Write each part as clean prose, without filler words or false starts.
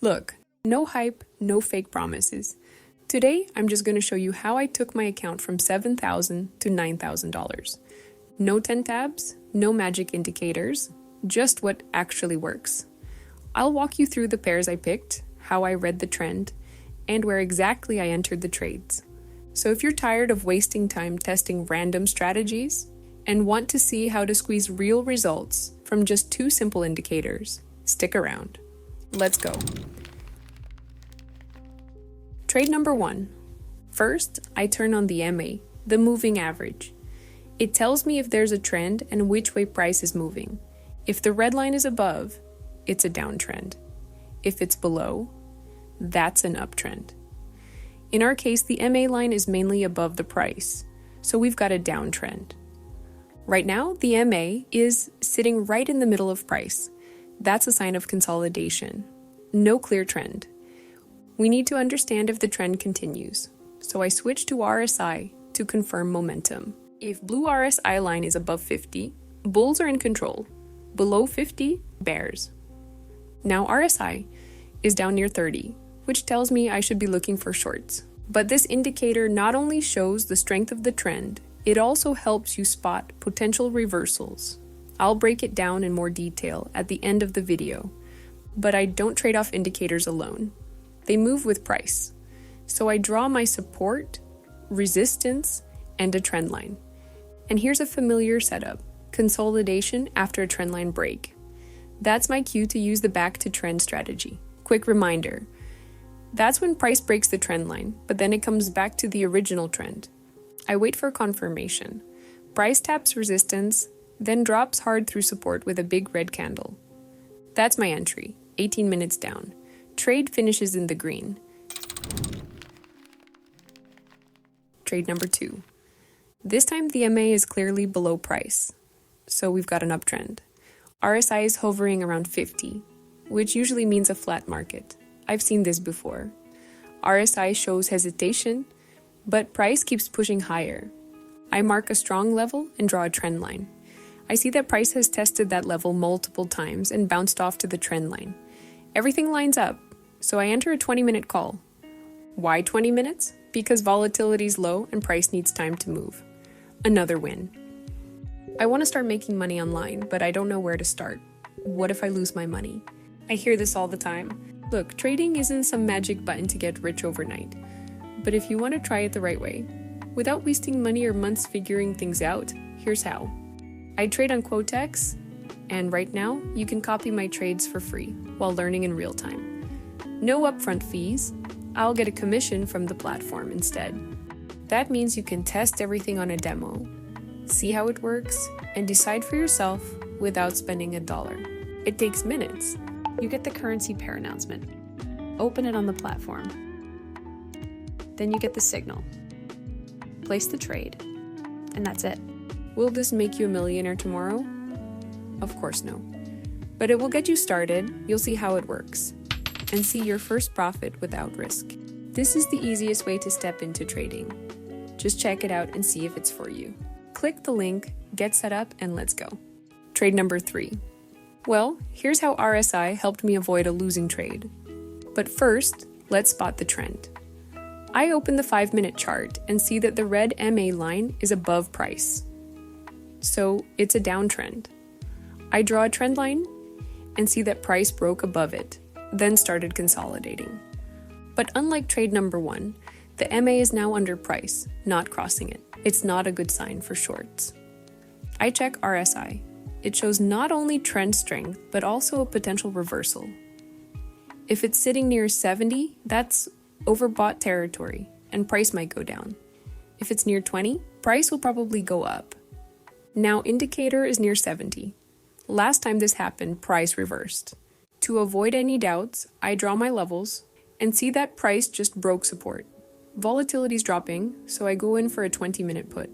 Look, no hype, no fake promises. Today, I'm just going to show you how I took my account from $7,000 to $9,000. No 10 tabs, no magic indicators, just what actually works. I'll walk you through the pairs I picked, how I read the trend, and where exactly I entered the trades. So if you're tired of wasting time testing random strategies and want to see how to squeeze real results from just two simple indicators, stick around. Let's go. Trade number 1. First, I turn on the MA, the moving average. It tells me if there's a trend and which way price is moving. If the red line is above, it's a downtrend. If it's below, that's an uptrend. In our case, the MA line is mainly above the price, so we've got a downtrend. Right now, the MA is sitting right in the middle of price. That's a sign of consolidation. No clear trend. We need to understand if the trend continues. So I switch to RSI to confirm momentum. If blue RSI line is above 50, bulls are in control. Below 50, bears. Now RSI is down near 30, which tells me I should be looking for shorts. But this indicator not only shows the strength of the trend, it also helps you spot potential reversals. I'll break it down in more detail at the end of the video, but I don't trade off indicators alone. They move with price. So I draw my support, resistance, and a trend line. And here's a familiar setup: consolidation after a trend line break. That's my cue to use the back to trend strategy. Quick reminder, that's when price breaks the trend line, but then it comes back to the original trend. I wait for confirmation. Price taps resistance, then drops hard through support with a big red candle. That's my entry, 18 minutes down. Trade finishes in the green. Trade number 2. This time the MA is clearly below price, so we've got an uptrend. RSI is hovering around 50, which usually means a flat market. I've seen this before. RSI shows hesitation, but price keeps pushing higher. I mark a strong level and draw a trend line. I see that price has tested that level multiple times and bounced off to the trend line. Everything lines up, so I enter a 20-minute call. Why 20 minutes? Because volatility is low and price needs time to move. Another win. I want to start making money online, but I don't know where to start. What if I lose my money? I hear this all the time. Look, trading isn't some magic button to get rich overnight. But if you want to try it the right way, without wasting money or months figuring things out, here's how. I trade on Quotex, and right now, you can copy my trades for free while learning in real time. No upfront fees. I'll get a commission from the platform instead. That means you can test everything on a demo, see how it works, and decide for yourself without spending $1. It takes minutes. You get the currency pair announcement. Open it on the platform. Then you get the signal. Place the trade, and that's it. Will this make you a millionaire tomorrow? Of course no. But it will get you started, you'll see how it works, and see your first profit without risk. This is the easiest way to step into trading. Just check it out and see if it's for you. Click the link, get set up, and let's go. Trade number 3. Well, here's how RSI helped me avoid a losing trade. But first, let's spot the trend. I open the 5-minute chart and see that the red MA line is above price. So it's a downtrend. I draw a trend line and see that price broke above it, then started consolidating. But unlike trade number 1, the MA is now under price, not crossing it. It's not a good sign for shorts. I check RSI. It shows not only trend strength, but also a potential reversal. If it's sitting near 70, that's overbought territory, and price might go down. If it's near 20, price will probably go up. Now indicator is near 70. Last time this happened, price reversed. To avoid any doubts, I draw my levels and see that price just broke support. Volatility is dropping, so I go in for a 20-minute put.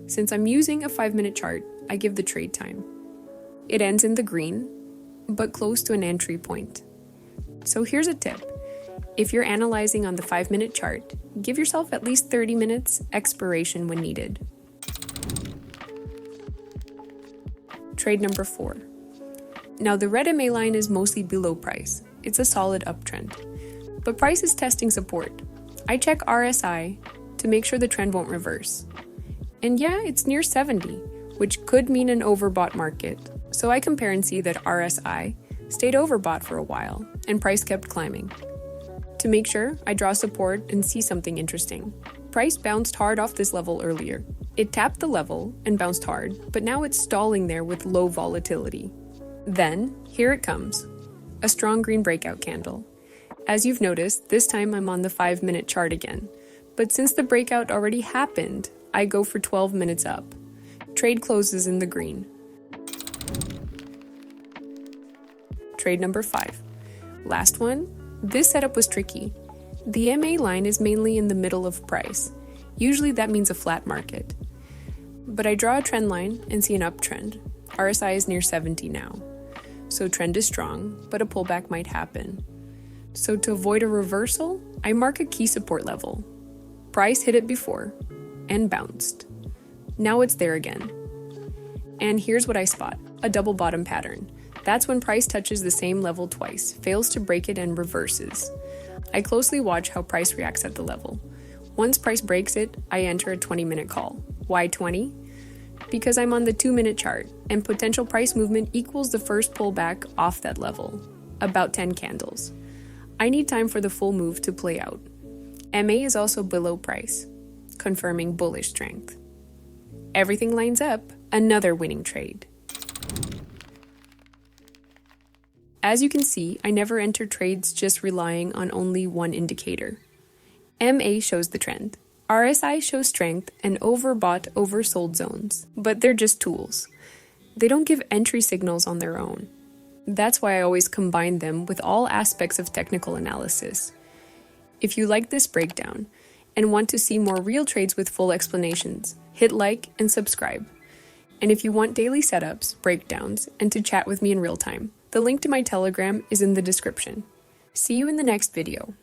Since I'm using a 5-minute chart, I give the trade time. It ends in the green, but close to an entry point. So here's a tip. If you're analyzing on the 5-minute chart, give yourself at least 30 minutes expiration when needed. Trade number 4. Now the red MA line is mostly below price, it's a solid uptrend. But price is testing support. I check RSI to make sure the trend won't reverse. And yeah, it's near 70, which could mean an overbought market. So I compare and see that RSI stayed overbought for a while and price kept climbing. To make sure, I draw support and see something interesting. Price bounced hard off this level earlier. It tapped the level and bounced hard, but now it's stalling there with low volatility. Then, here it comes. A strong green breakout candle. As you've noticed, this time I'm on the 5-minute chart again. But since the breakout already happened, I go for 12 minutes up. Trade closes in the green. Trade number 5. Last one. This setup was tricky. The MA line is mainly in the middle of price. Usually that means a flat market. But I draw a trend line and see an uptrend. RSI is near 70 now. So trend is strong, but a pullback might happen. So to avoid a reversal, I mark a key support level. Price hit it before and bounced. Now it's there again. And here's what I spot, a double bottom pattern. That's when price touches the same level twice, fails to break it and reverses. I closely watch how price reacts at the level. Once price breaks it, I enter a 20-minute call. Why 20? Because I'm on the 2-minute chart, and potential price movement equals the first pullback off that level, about 10 candles. I need time for the full move to play out. MA is also below price, confirming bullish strength. Everything lines up, another winning trade. As you can see, I never enter trades just relying on only one indicator. MA shows the trend. RSI shows strength and overbought, oversold zones, but they're just tools. They don't give entry signals on their own. That's why I always combine them with all aspects of technical analysis. If you like this breakdown and want to see more real trades with full explanations, hit like and subscribe. And if you want daily setups, breakdowns, and to chat with me in real time, the link to my Telegram is in the description. See you in the next video.